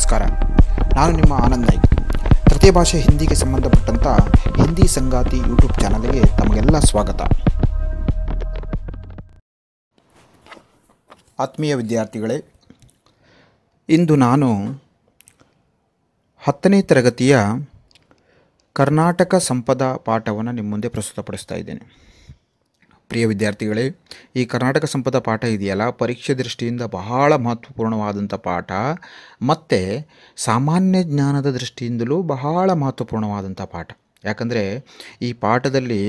ನಮಸ್ಕಾರ. ನಾನು ನಿಮ್ಮ ಆನಂದ್ ನಾಯ್ಕ್. ತೃತೀಯ ಭಾಷೆ ಹಿಂದಿಗೆ ಸಂಬಂಧಪಟ್ಟಂಥ ಹಿಂದಿ ಸಂಗಾತಿ ಯೂಟ್ಯೂಬ್ ಚಾನಲ್ಗೆ ತಮಗೆಲ್ಲ ಸ್ವಾಗತ. ಆತ್ಮೀಯ ವಿದ್ಯಾರ್ಥಿಗಳೇ, ಇಂದು ನಾನು 10ನೇ ತರಗತಿಯ ಕರ್ನಾಟಕ ಸಂಪದ ಪಾಠವನ್ನು ನಿಮ್ಮ ಮುಂದೆ ಪ್ರಸ್ತುತಪಡಿಸ್ತಾ ಇದ್ದೇನೆ. ಪ್ರಿಯ ವಿದ್ಯಾರ್ಥಿಗಳೇ, ಈ ಕರ್ನಾಟಕ ಸಂಪದ ಪಾಠ ಇದೆಯಲ್ಲ, ಪರೀಕ್ಷೆ ದೃಷ್ಟಿಯಿಂದ ಬಹಳ ಮಹತ್ವಪೂರ್ಣವಾದಂಥ ಪಾಠ ಮತ್ತು ಸಾಮಾನ್ಯ ಜ್ಞಾನದ ದೃಷ್ಟಿಯಿಂದಲೂ ಬಹಳ ಮಹತ್ವಪೂರ್ಣವಾದಂಥ ಪಾಠ. ಯಾಕಂದರೆ ಈ ಪಾಠದಲ್ಲಿ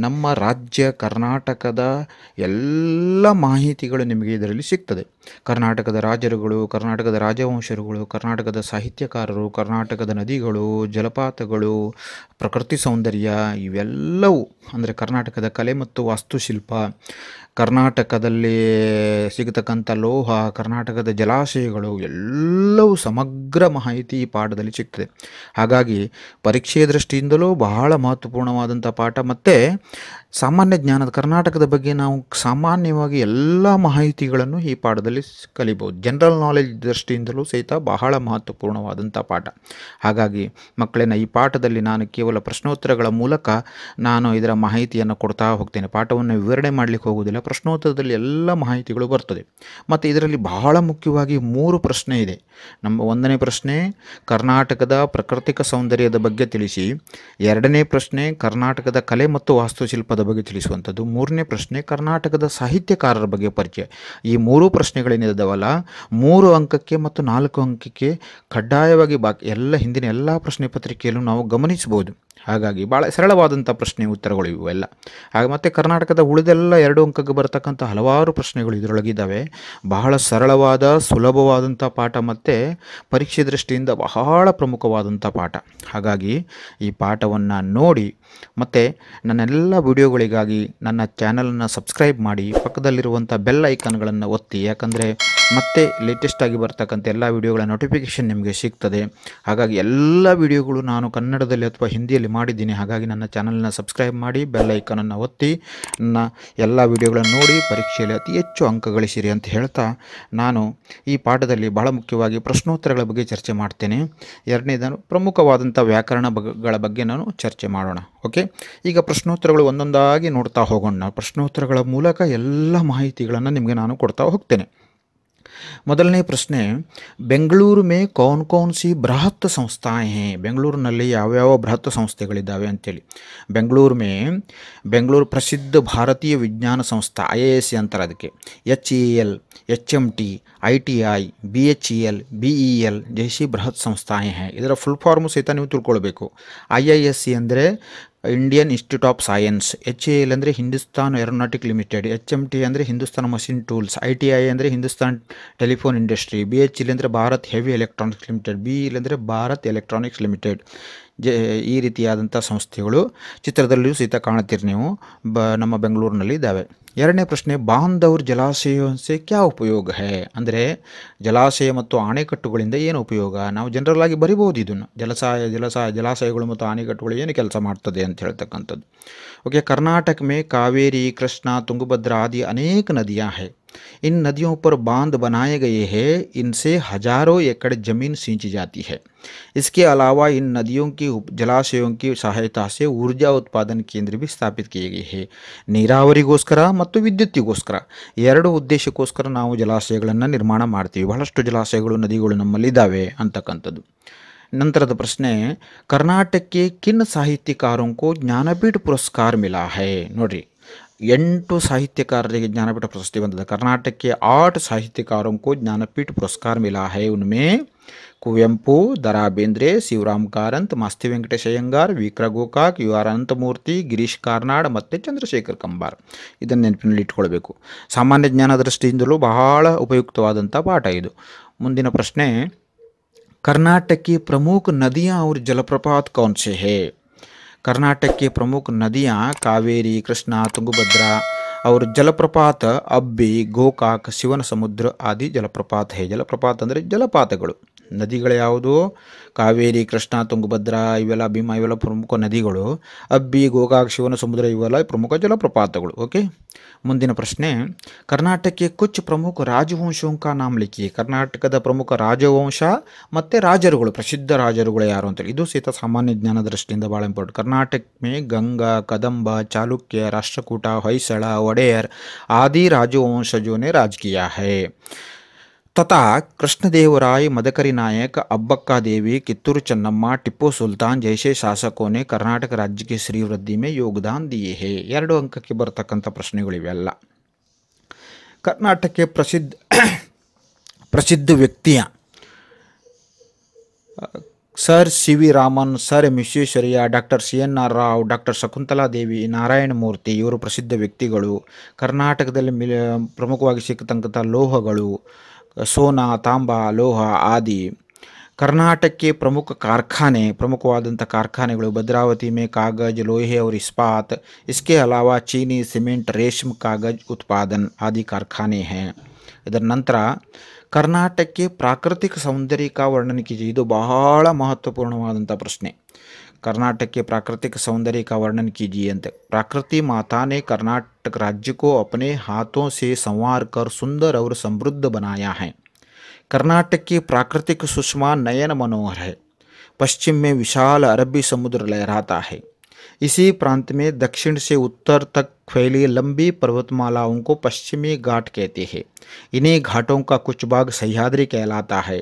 ನಮ್ಮ ರಾಜ್ಯ ಕರ್ನಾಟಕದ ಎಲ್ಲ ಮಾಹಿತಿಗಳು ನಿಮಗೆ ಇದರಲ್ಲಿ ಸಿಗ್ತದೆ. ಕರ್ನಾಟಕದ ರಾಜರುಗಳು, ಕರ್ನಾಟಕದ ರಾಜವಂಶರುಗಳು, ಕರ್ನಾಟಕದ ಸಾಹಿತ್ಯಕಾರರು, ಕರ್ನಾಟಕದ ನದಿಗಳು, ಜಲಪಾತಗಳು, ಪ್ರಕೃತಿ ಸೌಂದರ್ಯ ಇವೆಲ್ಲವೂ, ಅಂದರೆ ಕರ್ನಾಟಕದ ಕಲೆ ಮತ್ತು ವಾಸ್ತುಶಿಲ್ಪ, ಕರ್ನಾಟಕದಲ್ಲಿ ಸಿಗತಕ್ಕಂಥ ಲೋಹ, ಕರ್ನಾಟಕದ ಜಲಾಶಯಗಳು ಎಲ್ಲವೂ ಸಮಗ್ರ ಮಾಹಿತಿ ಈ ಪಾಠದಲ್ಲಿ ಸಿಗ್ತದೆ. ಹಾಗಾಗಿ ಪರೀಕ್ಷೆಯ ದೃಷ್ಟಿಯಿಂದಲೂ ಬಹಳ ಮಹತ್ವಪೂರ್ಣವಾದಂಥ ಪಾಠ ಮತ್ತು ಸಾಮಾನ್ಯ ಜ್ಞಾನದ ಕರ್ನಾಟಕದ ಬಗ್ಗೆ ನಾವು ಸಾಮಾನ್ಯವಾಗಿ ಎಲ್ಲ ಮಾಹಿತಿಗಳನ್ನು ಈ ಪಾಠದಲ್ಲಿ ಕಲಿಬೋದು. ಜನರಲ್ ನಾಲೆಜ್ ದೃಷ್ಟಿಯಿಂದಲೂ ಸಹಿತ ಬಹಳ ಮಹತ್ವಪೂರ್ಣವಾದಂಥ ಪಾಠ. ಹಾಗಾಗಿ ಮಕ್ಕಳನ್ನ ಈ ಪಾಠದಲ್ಲಿ ನಾನು ಕೇವಲ ಪ್ರಶ್ನೋತ್ತರಗಳ ಮೂಲಕ ನಾನು ಇದರ ಮಾಹಿತಿಯನ್ನು ಕೊಡ್ತಾ ಹೋಗ್ತೇನೆ. ಪಾಠವನ್ನು ವಿವರಣೆ ಮಾಡಲಿಕ್ಕೆ ಹೋಗುವುದಿಲ್ಲ. ಪ್ರಶ್ನೋತ್ತರದಲ್ಲಿ ಎಲ್ಲ ಮಾಹಿತಿಗಳು ಬರ್ತದೆ. ಮತ್ತು ಇದರಲ್ಲಿ ಬಹಳ ಮುಖ್ಯವಾಗಿ 3 ಪ್ರಶ್ನೆ ಇದೆ. ನಮ್ಮ 1ನೇ ಪ್ರಶ್ನೆ ಕರ್ನಾಟಕದ ಪ್ರಾಕೃತಿಕ ಸೌಂದರ್ಯದ ಬಗ್ಗೆ ತಿಳಿಸಿ, 2ನೇ ಪ್ರಶ್ನೆ ಕರ್ನಾಟಕದ ಕಲೆ ಮತ್ತು ವಾಸ್ತುಶಿಲ್ಪದ ಬಗ್ಗೆ ತಿಳಿಸುವಂಥದ್ದು, 3ನೇ ಪ್ರಶ್ನೆ ಕರ್ನಾಟಕದ ಸಾಹಿತ್ಯಕಾರರ ಬಗ್ಗೆ ಪರಿಚಯ. ಈ 3 ಪ್ರಶ್ನೆಗಳೇನಿದಾವಲ್ಲ, 3 ಅಂಕಕ್ಕೆ ಮತ್ತು 4 ಅಂಕಕ್ಕೆ ಕಡ್ಡಾಯವಾಗಿ ಹಿಂದಿನ ಎಲ್ಲ ಪ್ರಶ್ನೆ ಪತ್ರಿಕೆಯಲ್ಲೂ ನಾವು ಗಮನಿಸಬಹುದು. ಹಾಗಾಗಿ ಭಾಳ ಸರಳವಾದಂಥ ಪ್ರಶ್ನೆ ಉತ್ತರಗಳು ಇವೆಲ್ಲ. ಹಾಗೆ ಮತ್ತು ಕರ್ನಾಟಕದ ಉಳಿದೆಲ್ಲ 2 ಅಂಕಕ್ಕೆ ಬರತಕ್ಕಂಥ ಹಲವಾರು ಪ್ರಶ್ನೆಗಳು ಇದರೊಳಗಿದ್ದಾವೆ. ಬಹಳ ಸರಳವಾದ ಸುಲಭವಾದಂಥ ಪಾಠ ಮತ್ತು ಪರೀಕ್ಷೆ ದೃಷ್ಟಿಯಿಂದ ಬಹಳ ಪ್ರಮುಖವಾದಂಥ ಪಾಠ. ಹಾಗಾಗಿ ಈ ಪಾಠವನ್ನು ನೋಡಿ ಮತ್ತು ನನ್ನೆಲ್ಲ ವಿಡಿಯೋಗಳಿಗಾಗಿ ನನ್ನ ಚಾನಲನ್ನು ಸಬ್ಸ್ಕ್ರೈಬ್ ಮಾಡಿ, ಪಕ್ಕದಲ್ಲಿರುವಂಥ ಬೆಲ್ ಐಕಾನ್ಗಳನ್ನು ಒತ್ತಿ. ಯಾಕಂದರೆ ಮತ್ತೆ ಲೇಟೆಸ್ಟಾಗಿ ಬರ್ತಕ್ಕಂಥ ಎಲ್ಲ ವಿಡಿಯೋಗಳ ನೋಟಿಫಿಕೇಷನ್ ನಿಮಗೆ ಸಿಗ್ತದೆ. ಹಾಗಾಗಿ ಎಲ್ಲ ವಿಡಿಯೋಗಳು ನಾನು ಕನ್ನಡದಲ್ಲಿ ಅಥವಾ ಹಿಂದಿಯಲ್ಲಿ ಮಾಡಿದ್ದೀನಿ. ಹಾಗಾಗಿ ನನ್ನ ಚಾನಲನ್ನು ಸಬ್ಸ್ಕ್ರೈಬ್ ಮಾಡಿ, ಬೆಲ್ ಐಕಾನನ್ನು ಒತ್ತಿ, ನನ್ನ ಎಲ್ಲ ವಿಡಿಯೋಗಳನ್ನು ನೋಡಿ ಪರೀಕ್ಷೆಯಲ್ಲಿ ಅತಿ ಹೆಚ್ಚು ಅಂಕ ಗಳಿಸಿರಿ ಅಂತ ಹೇಳ್ತಾ, ನಾನು ಈ ಪಾಠದಲ್ಲಿ ಬಹಳ ಮುಖ್ಯವಾಗಿ ಪ್ರಶ್ನೋತ್ತರಗಳ ಬಗ್ಗೆ ಚರ್ಚೆ ಮಾಡ್ತೇನೆ. 2ನೇದನ್ನು ಪ್ರಮುಖವಾದಂಥ ವ್ಯಾಕರಣಗಳ ಬಗ್ಗೆ ನಾನು ಚರ್ಚೆ ಮಾಡೋಣ. ಓಕೆ, ಈಗ ಪ್ರಶ್ನೋತ್ತರಗಳು ಒಂದೊಂದಾಗಿ ನೋಡ್ತಾ ಹೋಗೋಣ. ಪ್ರಶ್ನೋತ್ತರಗಳ ಮೂಲಕ ಎಲ್ಲ ಮಾಹಿತಿಗಳನ್ನು ನಿಮಗೆ ನಾನು ಕೊಡ್ತಾ ಹೋಗ್ತೇನೆ. ಮೊದಲನೇ ಪ್ರಶ್ನೆ, ಬೆಂಗಳೂರು ಮೇ ಕೌನ್ ಕೌನ್ ಸಿ ಬೃಹತ್ ಸಂಸ್ಥಾएं हैं? ಬೆಂಗಳೂರಿನಲ್ಲಿ ಯಾವ್ಯಾವ ಬೃಹತ್ ಸಂಸ್ಥೆಗಳಿದ್ದಾವೆ ಅಂತೇಳಿ. ಬೆಂಗಳೂರು ಪ್ರಸಿದ್ಧ ಭಾರತೀಯ ವಿಜ್ಞಾನ ಸಂಸ್ಥೆ IISc ಅಂತಾರೆ ಅದಕ್ಕೆ. HAL, HMT, ITI, BHEL, BEL ಜೈಸಿ ಬೃಹತ್ ಸಂಸ್ಥಾएं हैं. ಇದರ ಫುಲ್ ಫಾರ್ಮು ಸಹಿತ ನೀವು ತಿಳ್ಕೊಳ್ಬೇಕು. IISc ಅಂದರೆ Indian institute of science, HAL ಅಂದರೆ ಹಿಂದೂಸ್ತಾನ್ ಏರೋನಾಟಿಕ್ ಲಿಮಿಟೆಡ್, HMT ಅಂದರೆ ಹಿಂದೂಸ್ತಾನ್ ಮಷಿನ್ ಟೂಲ್ಸ್, ITI ಅಂದರೆ ಹಿಂದೂಸ್ತಾನ್ ಟೆಲಿಫೋನ್ ಇಂಡಸ್ಟ್ರಿ, BHEL ಅಂದರೆ Bharat heavy electronics limited, BEL ಅಂದರೆ ಭಾರತ್ ಎಲೆಕ್ಟ್ರಾನಿಕ್ಸ್ ಲಿಮಿಟೆಡ್. ಈ ರೀತಿಯಾದಂಥ ಸಂಸ್ಥೆಗಳು ಚಿತ್ರದಲ್ಲಿಯೂ ಸಹಿತ ಕಾಣುತ್ತೀರಿ ನೀವು, ನಮ್ಮ ಬೆಂಗಳೂರಿನಲ್ಲಿ ಇದ್ದಾವೆ. 2ನೇ ಪ್ರಶ್ನೆ, ಬಾಂಧ್ ಔರ್ ಜಲಾಶಯ ಸೆ ಕ್ಯಾ ಉಪಯೋಗ ಹೈ? ಅಂದರೆ ಜಲಾಶಯ ಮತ್ತು ಅಣೆಕಟ್ಟುಗಳಿಂದ ಏನು ಉಪಯೋಗ? ನಾವು ಜನರಲ್ ಆಗಿ ಬರಿಬೋದು ಇದನ್ನು. ಜಲಾಶಯಗಳು ಮತ್ತು ಅಣೆಕಟ್ಟುಗಳು ಏನು ಕೆಲಸ ಮಾಡ್ತದೆ ಅಂತ ಹೇಳ್ತಕ್ಕಂಥದ್ದು. ಓಕೆ, ಕರ್ನಾಟಕ ಮೇ ಕಾವೇರಿ, ಕೃಷ್ಣಾ, ತುಂಗಭದ್ರಾ आदि अनेक नदियाँ हैं. इन नदियों पर बांध बनाए गए हैं. इनसे हजारों एकड़ ज़मीन सींची जाती है. इसके अलावा इन नदियों की जलाशयों की सहायता से ऊर्जा उत्पादन केंद्र भी स्थापित किए गए हैं. ನೀರಾವರಿಗೋಸ್ಕರ ಮತ್ತು ವಿದ್ಯುತ್ತಿಗೋಸ್ಕರ 2 ಉದ್ದೇಶಕ್ಕೋಸ್ಕರ ನಾವು ಜಲಾಶಯಗಳನ್ನು ನಿರ್ಮಾಣ ಮಾಡ್ತೀವಿ. ಬಹಳಷ್ಟು ಜಲಾಶಯಗಳು, ನದಿಗಳು ನಮ್ಮಲ್ಲಿದ್ದಾವೆ ಅಂತಕ್ಕಂಥದ್ದು. ನಂತರದ ಪ್ರಶ್ನೆ, ಕರ್ನಾಟಕಕ್ಕೆ ಕಿನ್ ಸಾಹಿತ್ಯಕಾರರಿಗೂ ಜ್ಞಾನಪೀಠ ಪುರಸ್ಕಾರ ಮಿಲಾ ಹೈ? ನೋಡ್ರಿ, 8 ಸಾಹಿತ್ಯಕಾರರಿಗೆ ಜ್ಞಾನಪೀಠ ಪ್ರಶಸ್ತಿ ಬಂದಿದೆ. ಕರ್ನಾಟಕಕ್ಕೆ 8 ಸಾಹಿತ್ಯಕಾरों को ज्ञानपीठ पुरस्कार मिला है. उनमें ಕುವೆಂಪು, ದರಾ ಬೇಂದ್ರೆ, ಶಿವರಾಮ್ ಕಾರಂತ್, ಮಾಸ್ತಿ ವೆಂಕಟೇಶ ಅಯ್ಯಂಗಾರ್, ವಿಕ್ರ ಗೋಕಾಕ್, UR ಅನಂತಮೂರ್ತಿ, ಗಿರೀಶ್ ಕಾರ್ನಾಡ್ ಮತ್ತು ಚಂದ್ರಶೇಖರ್ ಕಂಬಾರ್. ಇದನ್ನು ನೆನಪಿನಲ್ಲಿ ಇಟ್ಕೊಳ್ಬೇಕು. ಸಾಮಾನ್ಯ ಜ್ಞಾನ ದೃಷ್ಟಿಯಿಂದಲೂ ಬಹಳ ಉಪಯುಕ್ತವಾದಂಥ ಪಾಠ ಇದು. ಮುಂದಿನ ಪ್ರಶ್ನೆ, कर्नाटक की प्रमुख नदियाँ और जलप्रपात कौन से हैं? कर्नाटक की प्रमुख नदियाँ कावेरी, कृष्णा, ತುಂಗಭದ್ರಾ और जलप्रपात अಬ್ಬಿ ಗೋಕಾಕ್ ಶಿವನ ಸಮುದ್ರ ಆದಿ ಜಲಪ್ರಪಾತ ಹೇ ಜಲಪ್ರಪಾತ ಅಂದರೆ ಜಲಪಾತಗಳು ನದಿಗಳು ಯಾವುದು ಕಾವೇರಿ ಕೃಷ್ಣ ತುಂಗಭದ್ರಾ ಇವೆಲ್ಲ ಭೀಮಾ ಇವೆಲ್ಲ ಪ್ರಮುಖ ನದಿಗಳು ಅಬ್ಬಿ ಗೋಕಾಕ್ ಶಿವನ ಸಮುದ್ರ ಇವೆಲ್ಲ ಪ್ರಮುಖ ಜಲಪ್ರಪಾತಗಳು ಓಕೆ ಮುಂದಿನ ಪ್ರಶ್ನೆ ಕರ್ನಾಟಕಕ್ಕೆ ಕುಚ್ ಪ್ರಮುಖ ರಾಜವಂಶೋं का नाम लिखिए ಕರ್ನಾಟಕದ ಪ್ರಮುಖ ರಾಜವಂಶ ಮತ್ತು ರಾಜರುಗಳು ಪ್ರಸಿದ್ಧ ರಾಜರುಗಳು ಯಾರು ಅಂತೇಳಿ ಇದು ಸಹಿತ ಸಾಮಾನ್ಯ ಜ್ಞಾನ ದೃಷ್ಟಿಯಿಂದ ಭಾಳ ಇಂಪಾರ್ಟೆಂಟ್ ಕರ್ನಾಟಕ में गंगा कदंब चालुक्य राष्ट्रकूट ಹೊಯ್ಸಳ ಒಡೆಯರ್ आदि राजवंशजों ने राज किया है तथा कृष्णदेवराय मदकरी नायक अब्बक्का देवी कित्तूर चन्नम्मा टिप्पू सुल्तान जैसे शासकों ने कर्नाटक राज्य की श्रीवृद्धि में योगदान दिए हैं 2 ಅಂಕಕ್ಕೆ ಬರತಕ್ಕಂಥ ಪ್ರಶ್ನೆಗಳಿವೆಲ್ಲ कर्नाटक के प्रसिद्ध व्यक्तियाँ sir C V. Raman sir Visvesvaraya doctor C N R. Rao doctor Shakuntala Devi Narayana Murthy ಇವರು ಪ್ರಸಿದ್ಧ ವ್ಯಕ್ತಿಗಳು ಕರ್ನಾಟಕದಲ್ಲಿ ಪ್ರಮುಖವಾಗಿ ಸಿಕ್ಕತಕ್ಕಂಥ ಲೋಹಗಳು सोना तांबा लोह आदि कर्नाटक के प्रमुख कारखाने प्रमुखवाದಂಥ कारखानेಗಳು भद्रावती में कागज लोहे और इस्पात इसके अलावा चीनी सीमेंट रेशम कागज उत्पादन आदि कारखाने हैं ಇದರ ನಂತರ कर्नाटक के प्राकृतिक सौंदर्य का वर्णन कीजिए ಇದು ಬಹಳ ಮಹತ್ವಪೂರ್ಣವಾದಂಥ ಪ್ರಶ್ನೆ कर्नाटक के प्राकृतिक सौंदर्य का वर्णन कीजिए अंत प्रकृति माता ने कर्नाटक राज्य को अपने हाथों से संवार कर सुंदर और समृद्ध बनाया है कर्नाटक की प्राकृतिक सुषमा नयन मनोहर है पश्चिम में विशाल अरबी समुद्र लहराता है इसी प्रांत में दक्षिण से उत्तर तक फैली लंबी पर्वतमालाओं को पश्चिमी घाट कहते हैं इन्हीं घाटों का कुछ भाग सह्याद्री कहलाता है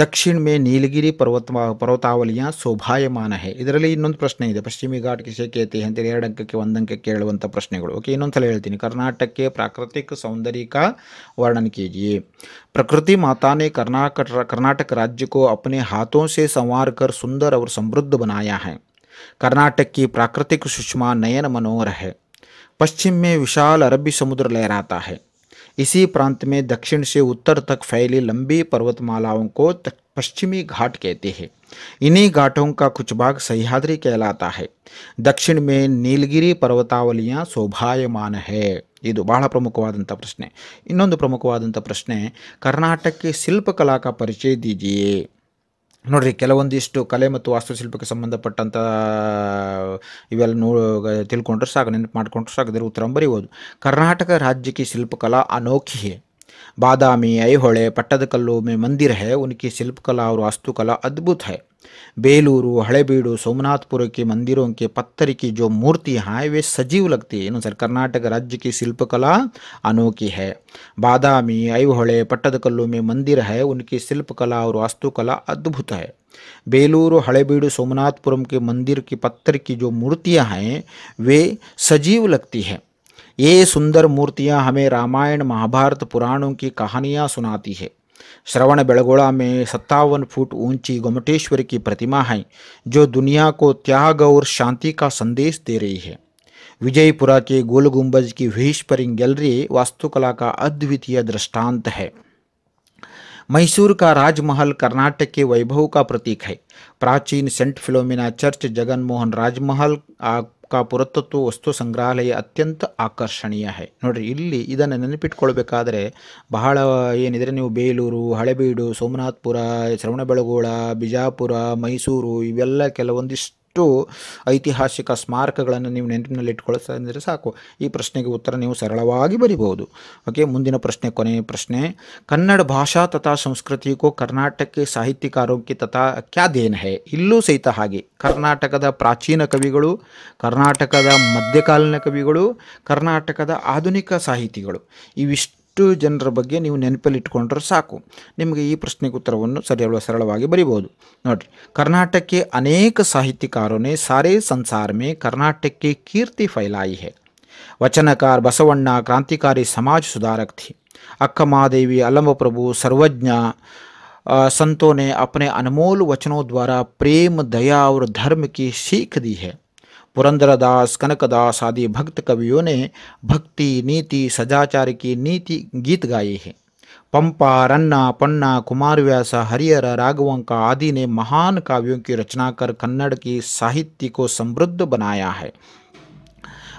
दक्षिण में नीलगिरी पर्वतावलियाँ शोभायमान है ಇದರಲ್ಲಿ ಇನ್ನೊಂದು ಪ್ರಶ್ನೆ ಇದೆ ಪಶ್ಚಿಮಿ ಘಾಟ್ ಕಿಸೆ कहते हैं ಅಂತೇಳಿ 2 ಅಂಕಕ್ಕೆ 1 ಅಂಕಕ್ಕೆ ಕೇಳುವಂಥ ಪ್ರಶ್ನೆಗಳು ಓಕೆ ಇನ್ನೊಂದು ಸಲ ಹೇಳ್ತೀನಿ कर्नाटक के प्राकृतिक सौंदर्य का वर्णन कीजिए प्रकृति माता ने कर्नाटक राज्य को अपने हाथों से संवार कर सुंदर और समृद्ध बनाया है कर्नाटक की प्राकृतिक सुषमा नयन मनोहर है पश्चिम में विशाल अरबी समुद्र लहराता है इसी प्रांत में दक्षिण से उत्तर तक फैली लंबी पर्वतमालाओं को पश्चिमी घाट कहते हैं इन्हीं घाटों का कुछ भाग सह्याद्री कहलाता है दक्षिण में नीलगिरी पर्वतावलियाँ शोभायमान है ಇದು ಬಹಳ ಪ್ರಮುಖವಾದಂಥ ಪ್ರಶ್ನೆ ಇನ್ನೊಂದು ಪ್ರಮುಖವಾದಂಥ ಪ್ರಶ್ನೆ ಕರ್ನಾಟಕಕ್ಕೆ ಶಿಲ್ಪಕಲಾ का परिचय दीजिए ನೋಡ್ರಿ ಕೆಲವೊಂದಿಷ್ಟು ಕಲೆ ಮತ್ತು ವಾಸ್ತುಶಿಲ್ಪಕ್ಕೆ ಸಂಬಂಧಪಟ್ಟಂಥ ಇವೆಲ್ಲ ತಿಳ್ಕೊಂಡ್ರೆ ಸಾಕು ನೆನಪು ಮಾಡ್ಕೊಂಡ್ರೆ ಸಾಕು ಇದರ ಉತ್ತರ ಬರೀಬೋದು कर्नाटक राज्य की शिल्पकला अनोखी है बादामी ऐहोळे पट्टदकल्लू में मंदिर है उनकी शिल्पकला और वास्तुकला अद्भुत है बेलूरू हड़ेबीडू सोमनाथपुर के मंदिरों के पत्थर की जो मूर्तियाँ हैं वे सजीव लगती है सर कर्नाटक राज्य की शिल्पकला अनोखी है बादामी ऐहोळे पट्टदकल्लू में मंदिर है उनकी शिल्पकला और वास्तुकला अद्भुत है बेलूरू हड़ेबीडू सोमनाथपुरम के मंदिर की पत्थर की जो मूर्तियाँ हैं वे सजीव लगती है ये सुंदर मूर्तियाँ हमें रामायण महाभारत पुराणों की कहानियाँ सुनाती है श्रवण बेलगोला में 57 फुट ऊंची गोमटेश्वर की प्रतिमा है जो दुनिया को त्याग और शांति का संदेश दे रही है विजयपुरा के गोल गुंबज की व्हिस्परिंग गैलरी वास्तुकला का अद्वितीय दृष्टांत है मैसूर का राजमहल कर्नाटक के वैभव का प्रतीक है प्राचीन सेंट फिलोमिना चर्च जगनमोहन राजमहल का पुरातत्व वस्तु संग्रहालय अत्यंत ಆಕರ್ಷಣೀಯ है ನೋಡ್ರಿ ಇಲ್ಲಿ ಇದನ್ನು ನೆನಪಿಟ್ಕೊಳ್ಬೇಕಾದ್ರೆ ಬಹಳ ಏನಿದ್ರೆ ನೀವು ಬೇಲೂರು ಹಳೆಬೀಡು ಸೋಮನಾಥಪುರ ಶ್ರವಣಬೆಳಗೊಳ ಬಿಜಾಪುರ ಮೈಸೂರು ಇವೆಲ್ಲ ಕೆಲವೊಂದಿಷ್ಟು ಐತಿಹಾಸಿಕ ಸ್ಮಾರಕಗಳನ್ನು ನೀವು ನೆನಪಿನಲ್ಲಿ ಇಟ್ಕೊಳ್ಳೋದ್ರೆ ಸಾಕು ಈ ಪ್ರಶ್ನೆಗೆ ಉತ್ತರ ನೀವು ಸರಳವಾಗಿ ಬರೀಬಹುದು ಓಕೆ ಮುಂದಿನ ಪ್ರಶ್ನೆ ಕೊನೆಯ ಪ್ರಶ್ನೆ ಕನ್ನಡ ಭಾಷಾ ತಥಾ ಸಂಸ್ಕೃತಿ को कर्नाटक के साहित्यकारों की तथा क्या देन है ಇಲ್ಲೂ ಸಹಿತ ಹಾಗೆ ಕರ್ನಾಟಕದ ಪ್ರಾಚೀನ ಕವಿಗಳು ಕರ್ನಾಟಕದ ಮಧ್ಯಕಾಲೀನ ಕವಿಗಳು ಕರ್ನಾಟಕದ ಆಧುನಿಕ ಸಾಹಿತಿಗಳು ಇವಿಷ್ಟು ಜನರ ಬಗ್ಗೆ ನೀವು ನೆನಪಲ್ಲಿ ಇಟ್ಕೊಂಡ್ರೆ ಸಾಕು ನಿಮಗೆ ಈ ಪ್ರಶ್ನೆಗೆ ಉತ್ತರವನ್ನು ಸರಳವಾಗಿ ಬರೀಬಹುದು ನೋಡ್ರಿ कर्नाटक के अनेक साहित्यकारों ने सारे संसार में कर्नाटक की कीर्ति फैलाई है वचनकार बसवण्ण क्रांतिकारी समाज सुधारक थे अक्कमादेवी अलंब प्रभु सर्वज्ञ संतों ने अपने अनमोल वचनों द्वारा प्रेम दया और धर्म की सीख दी है पुरंदरदास कनकदास आदि भक्त कवियों ने भक्ति नीति सदाचार की नीति गीत गाए हैं पंपा रन्ना पन्ना कुमारव्यास हरिहर राघवंका आदि ने महान काव्यों की रचना कर कन्नड़ की साहित्य को समृद्ध बनाया है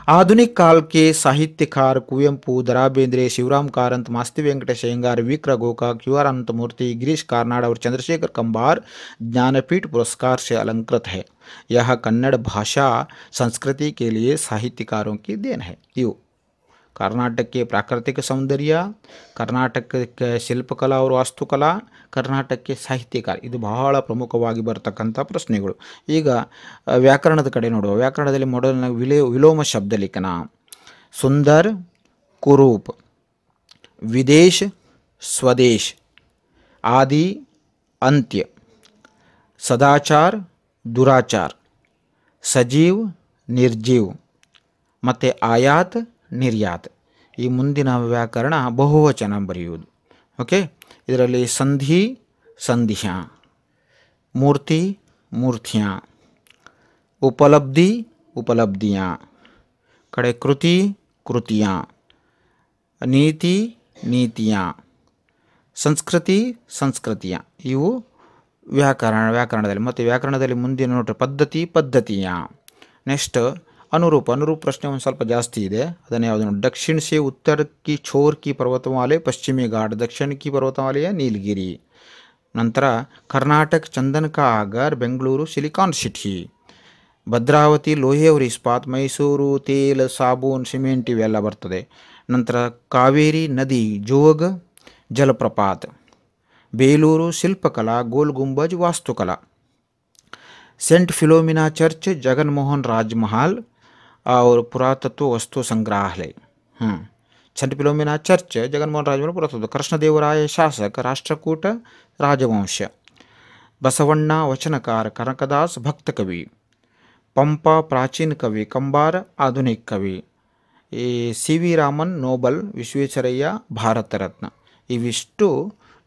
आधुनिक काल के साहित्यकार कुवेंपु, दरा बेंद्रे, शिवराम कारंत, मास्ती वेंकटेश अयंगार, विक्र गोकाक, क्यू आर अनंतमूर्ति, गिरीश कार्नाड और चंद्रशेखर कंबार ज्ञानपीठ पुरस्कार से अलंकृत है। यह कन्नड़ भाषा संस्कृति के लिए साहित्यकारों की देन है। इವು कर्नाटक के प्राकृतिक सौंदर्य, कर्नाटक के ಶಿಲ್ಪಕಲಾ और ವಾಸ್ತುಕಲಾ, ಕರ್ನಾಟಕ के ಸಾಹಿತ್ಯಕಾರ, ಇದು ಬಹಳ ಪ್ರಮುಖವಾಗಿ ಬರತಕ್ಕಂಥ ಪ್ರಶ್ನೆಗಳು. ಈಗ ವ್ಯಾಕರಣದ ಕಡೆ ನೋಡುವ. ವ್ಯಾಕರಣದಲ್ಲಿ ಮೊದಲನೇ ವಿಲೋಮ ಶಬ್ದ ಲೇಖನ. ಸುಂದರ್, ಕುರೂಪ್, ವಿದೇಶ್, ಸ್ವದೇಶ್, ಆದಿ, ಅಂತ್ಯ, ಸದಾಚಾರ್, ದುರಾಚಾರ್, ಸಜೀವ್, ನಿರ್ಜೀವ್ ಮತ್ತು ಆಯಾತ್, ನಿರ್ಯಾತ್. ಈ ಮುಂದಿನ ವ್ಯಾಕರಣ ಬಹುವಚನ ಬರೆಯುವುದು. ಓಕೆ, ಇದರಲ್ಲಿ ಸಂಧಿ, ಸಂಧಿಯ, ಮೂರ್ತಿ, ಮೂರ್ತಿಯ, ಉಪಲಬ್ಧಿ, ಉಪಲಬ್ಧಿಯ, ಕಡೆ ಕೃತಿ, ಕೃತಿಯ, ನೀತಿ, ನೀತಿಯ, ಸಂಸ್ಕೃತಿ, ಸಂಸ್ಕೃತಿಯ. ಇವು ವ್ಯಾಕರಣದಲ್ಲಿ. ಮತ್ತು ವ್ಯಾಕರಣದಲ್ಲಿ ಮುಂದಿನ ನೋಡ್ರಿ ಪದ್ಧತಿ, ಪದ್ಧತಿಯ. ನೆಕ್ಸ್ಟ್ ಅನುರೂಪ. ಅನುರೂಪ ಪ್ರಶ್ನೆ ಒಂದು ಸ್ವಲ್ಪ ಜಾಸ್ತಿ ಇದೆ. ಅದನ್ನು ಯಾವುದು ನೋಡಿ. दक्षिण से उत्तर की छोर की पर्वतमाले पश्चिमी घाट, दक्षिण की पर्वतमाले नीलगिरी. ನಂತರ ಕರ್ನಾಟಕ ಚಂದನ का आगर, ಬೆಂಗಳೂರು ಸಿಲಿಕಾನ್ ಸಿಟಿ, ಭದ್ರಾವತಿ ಲೋಹೆ और इस्पात, ಮೈಸೂರು ತೇಲ್, ಸಾಬೂನ್, ಸಿಮೆಂಟ್ ಇವೆಲ್ಲ ಬರ್ತದೆ. ನಂತರ ಕಾವೇರಿ ನದಿ, ಜೋಗ ಜಲಪ್ರಪಾತ, ಬೇಲೂರು ಶಿಲ್ಪಕಲಾ, ಗೋಲ್ ಗುಂಬಜ್ ವಾಸ್ತುಕಲಾ, सेंट फिलोमिना चर्च, जगनमोहन राजमहल और पुरातत्व वस्तु संग्रहालय. सेंट फिलोमिना चर्च, जगनमोहन राजमहल, पुरातत्व. कृष्णदेवराय शासक, राष्ट्रकूट राजवंश, बसवण्ण वचनकार, कनकदास भक्त कवि, पंपा प्राचीन कवि, कंबार आधुनिक कवि, CV ರಾಮನ್ ನೋಬಲ್, ವಿಶ್ವೇಶ್ವರಯ್ಯ ಭಾರತ ರತ್ನ. ಇವಿಷ್ಟು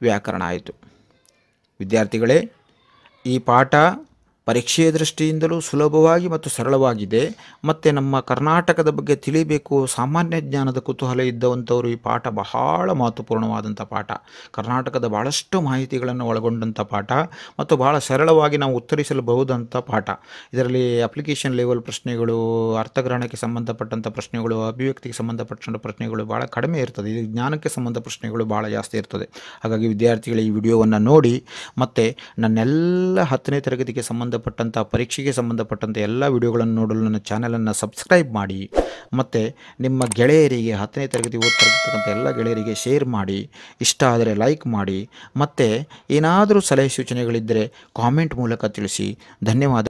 ವ್ಯಾಕರಣ ಆಯಿತು. ವಿದ್ಯಾರ್ಥಿಗಳೇ, ಈ ಪಾಠ ಪರೀಕ್ಷೆಯ ದೃಷ್ಟಿಯಿಂದಲೂ ಸುಲಭವಾಗಿ ಮತ್ತು ಸರಳವಾಗಿದೆ. ಮತ್ತು ನಮ್ಮ ಕರ್ನಾಟಕದ ಬಗ್ಗೆ ತಿಳಿಬೇಕು, ಸಾಮಾನ್ಯ ಜ್ಞಾನದ ಕುತೂಹಲ ಇದ್ದವಂಥವರು ಈ ಪಾಠ ಬಹಳ ಮಹತ್ವಪೂರ್ಣವಾದಂಥ ಪಾಠ. ಕರ್ನಾಟಕದ ಭಾಳಷ್ಟು ಮಾಹಿತಿಗಳನ್ನು ಒಳಗೊಂಡಂಥ ಪಾಠ ಮತ್ತು ಭಾಳ ಸರಳವಾಗಿ ನಾವು ಉತ್ತರಿಸಬಹುದಂಥ ಪಾಠ. ಇದರಲ್ಲಿ ಅಪ್ಲಿಕೇಶನ್ ಲೆವೆಲ್ ಪ್ರಶ್ನೆಗಳು, ಅರ್ಥಗ್ರಹಣಕ್ಕೆ ಸಂಬಂಧಪಟ್ಟಂಥ ಪ್ರಶ್ನೆಗಳು, ಅಭಿವ್ಯಕ್ತಿಗೆ ಸಂಬಂಧಪಟ್ಟಂಥ ಪ್ರಶ್ನೆಗಳು ಭಾಳ ಕಡಿಮೆ ಇರ್ತದೆ. ಇದು ಜ್ಞಾನಕ್ಕೆ ಸಂಬಂಧ ಪ್ರಶ್ನೆಗಳು ಭಾಳ ಜಾಸ್ತಿ ಇರ್ತದೆ. ಹಾಗಾಗಿ ವಿದ್ಯಾರ್ಥಿಗಳು ಈ ವಿಡಿಯೋವನ್ನು ನೋಡಿ ಮತ್ತು ನನ್ನೆಲ್ಲ 10ನೇ ತರಗತಿಗೆ ಸಂಬಂಧಪಟ್ಟಂಥ ಪರೀಕ್ಷೆಗೆ ಸಂಬಂಧಪಟ್ಟಂಥ ಎಲ್ಲ ವಿಡಿಯೋಗಳನ್ನು ನೋಡಲು ನನ್ನ ಚಾನಲನ್ನು ಸಬ್ಸ್ಕ್ರೈಬ್ ಮಾಡಿ. ಮತ್ತು ನಿಮ್ಮ ಗೆಳೆಯರಿಗೆ 10ನೇ ತರಗತಿ ಓದ್ತಿರ್ತಕ್ಕಂಥ ಎಲ್ಲ ಗೆಳೆಯರಿಗೆ ಶೇರ್ ಮಾಡಿ. ಇಷ್ಟ ಆದರೆ ಲೈಕ್ ಮಾಡಿ. ಮತ್ತು ಏನಾದರೂ ಸಲಹೆ ಸೂಚನೆಗಳಿದ್ದರೆ ಕಾಮೆಂಟ್ ಮೂಲಕ ತಿಳಿಸಿ. ಧನ್ಯವಾದ.